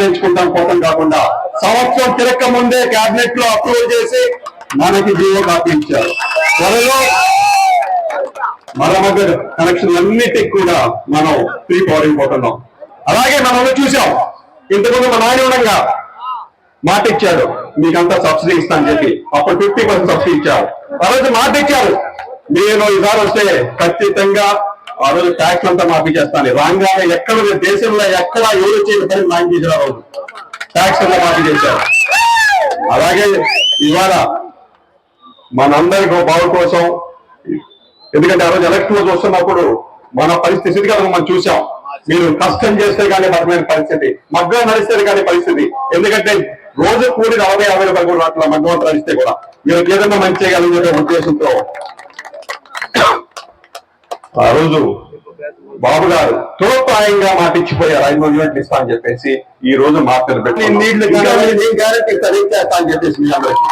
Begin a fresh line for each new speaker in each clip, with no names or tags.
ఎంచుకుంటాం పోతాం కాకుండా సంవత్సరం తిరక్క ముందే కేబినెట్ లో అప్రూవల్ చేసి మనకి జీవో కాపీ ఇచ్చారు. త్వరలో మరమ్మతు కనెక్షన్ అన్నిటికి కూడా మనం ఫ్రీ పవర్ ఇవ్వబోతున్నాం. అలాగే మనం చూసాం, ఇంతకుముందు మా నాయన ఉండగా మాట ఇచ్చాడు మీకంతా సబ్సిడీ ఇస్తా అని చెప్పి, అప్పుడు 50% సబ్సిడీ ఇచ్చారు. ఆ రోజు మాట ఇచ్చారు నేను ఈసారి వస్తే ఖచ్చితంగా ఆ రోజు ట్యాక్స్ అంతా మాఫీ చేస్తాను. రాగానే ఎక్కడ దేశంలో ఎక్కడ ఎవరు చేయని పని మాఫీ చేసిన రోజు ట్యాక్స్ అంతా మాఫీ చేశారు. అలాగే ఇవాళ మనందరికీ బాగు కోసం, ఎందుకంటే ఆ రోజు ఎలక్షన్ లో చూస్తున్నప్పుడు మన పరిస్థితి కదా మనం చూసాం. మీరు కష్టం చేస్తే కానీ బతకలేని పరిస్థితి, మగ్గం నడిస్తే కానీ పరిస్థితి. ఎందుకంటే రోజు కూడి 40-50 రూపాయలు కూడా అట్లా మగ్గం నడిస్తే కూడా మీరు ఏదైనా మంచి చేయగలిగే ఉద్దేశంతో ఆ రోజు బాబు గారు తోపాయంగా మాటిచ్చిపోయారు 500 యూనిట్లు ఇస్తా అని చెప్పేసి. ఈ రోజు మాట పెట్టి నీళ్లు గ్యారెంటీ చేస్తా అని చెప్పేసి మీ అందరికీ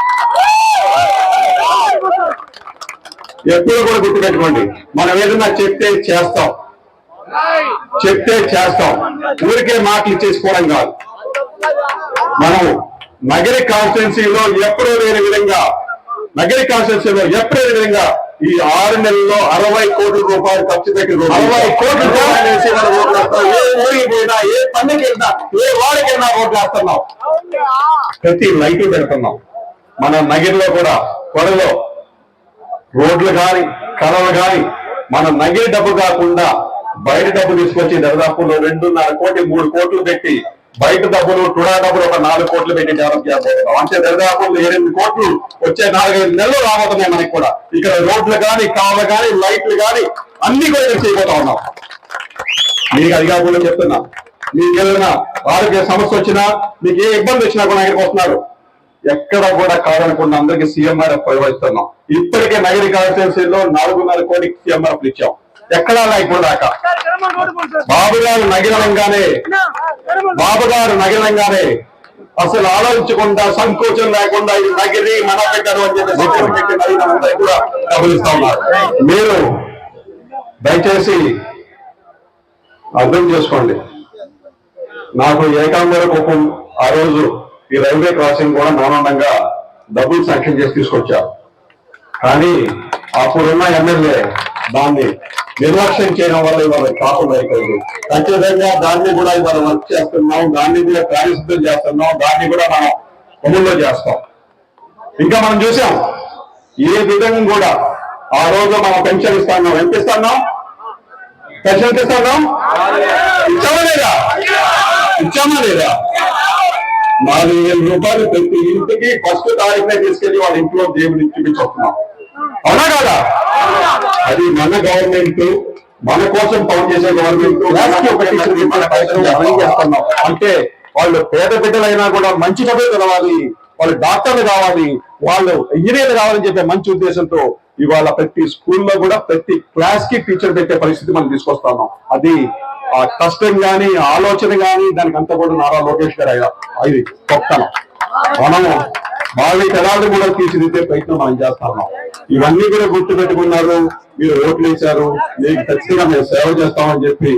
ఎప్పుడు కూడా గుర్తుపెట్టుకోండి, మనం ఏదైనా చెప్తే చేస్తాం, ఊరికే మాటలు ఇచ్చేసుకోవడం కాదు. మనం నగరి కాన్స్టిట్యున్సీలో ఎప్పుడూ లేని విధంగా ఈ 6 నెలల్లో 60 కోట్ల రూపాయలు ఖర్చు పెట్టి 60 కోట్ల రూపాయలు వేసి మనం ఓట్లు వేస్తాం. ఏ ఊరికి పోయినా, ఏ పనికి వెళ్ళినా, ఏ వాడికైనా ఓట్లు వేస్తున్నాం. ప్రతి లైట్లు పెడుతున్నాం. మన నగిరిలో కూడా త్వరలో రోడ్లు కానీ కళలు కానీ మన నగిరి డబ్బు కాకుండా బయట డబ్బు తీసుకొచ్చి దాదాపులో 2.5 కోట్లు 3 కోట్లు పెట్టి బయట డబ్బులు టుడా డబ్బులు ఒక 4 కోట్లు పెట్టి డెవలప్ చేయబోతున్నాం. అంటే దాదాపు 8 కోట్లు వచ్చే 4-5 నెలలు రాబోతున్నాయి మనకి కూడా. ఇక్కడ రోడ్లు కానీ కావాలి కానీ లైట్లు కానీ అన్ని కూడా చేయబోతా ఉన్నాం. మీకు అది కాకుండా చెప్తున్నా, మీకు ఏదైనా ఆరోగ్య సమస్య వచ్చినా, మీకు ఏ ఇబ్బంది వచ్చినా కూడా ఇక్కడికి వస్తున్నారు. ఎక్కడ కూడా కాదనుకున్న అందరికీ సీఎంఆర్ఎఫ్ ప్రవేశిస్తున్నాం. ఇప్పటికే నగరి కాన్స్టిట్యున్సీలో 4.5 కోటికి సీఎంఆర్ఎఫ్ ఇచ్చాం. ఎక్కడా ఇప్పుడు దాకా బాబు గారు నగిరంగానే అసలు ఆలోచించకుండా సంకోచం లేకుండా ఇది నగిరి మన పెట్టారు అని చెప్పి కూడా గమనిస్తా ఉన్నారు. మీరు దయచేసి అర్థం చేసుకోండి. నాకు ఏకాంబర కోపం ఆ రోజు ఈ రైల్వే క్రాసింగ్ కూడా మౌనంగా డబ్బులు శాంక్షన్ చేసి తీసుకొచ్చారు. కానీ అప్పుడున్న ఎమ్మెల్యే దాన్ని నిర్లక్ష్యం చేయడం వల్ల ఇవాళ కాకుండా అయిపోయింది. ఖచ్చితంగా దాన్ని కూడా ఇవాళ వర్క్ చేస్తున్నాం, దాన్ని కూడా కార్యసిద్ధం చేస్తున్నాం, దాన్ని కూడా మనం అమల్లో చేస్తాం. ఇంకా మనం చూసాం ఏ విధంగా కూడా ఆ రోజు మనం పెన్షన్ ఇస్తున్నాం. ఎంత ఇస్తున్నాం? పెన్షన్ ఇస్తున్నాం. ఇచ్చామా లేదా? 4,000 రూపాయలు ప్రతి ఇంటికి ఫస్ట్ తారీఖునే తీసుకెళ్లి వాళ్ళ ఇంట్లో దేవుని చూపించుకుంటున్నాం. అవునా కదా? అది మన గవర్నమెంట్, మన కోసం పనిచేసే గవర్నమెంట్. చేస్తున్నాం అంటే వాళ్ళు పేద బిడ్డలైనా కూడా మంచి చదువు చదవాలి, వాళ్ళు డాక్టర్లు కావాలి, వాళ్ళు ఇంజనీర్లు కావాలని చెప్పే మంచి ఉద్దేశంతో ఇవాళ ప్రతి స్కూల్లో కూడా ప్రతి క్లాస్ కి టీచర్ పెట్టే పరిస్థితి మనం తీసుకొస్తున్నాం. అది ఆ కష్టం గాని ఆలోచన గాని దానికి అంతా కూడా నారా లోకేష్ గారు అది గొప్పతనం. మనము వాళ్ళ ఎలాంటి కూడా తీర్చిదిద్దే ప్రయత్నం మనం చేస్తున్నాం. ఇవన్నీ కూడా గుర్తు పెట్టుకున్నారు. మీరు ఓట్లు వేశారు, మీకు ఖచ్చితంగా మేము సేవ చేస్తామని చెప్పి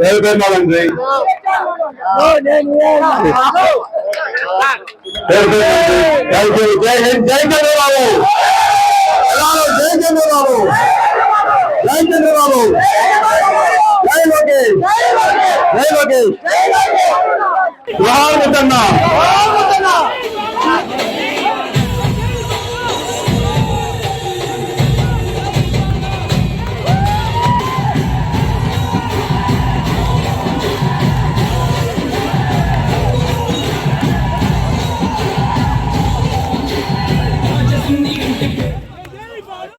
పేరుపెట్టాలండి. జై హింద్, జై చంద్రబాబు, జై చంద్రబాబు, జై చంద్రబాబు, జై లోకేష్, జై లోకేష్, జోహార్ ముద్దన్న.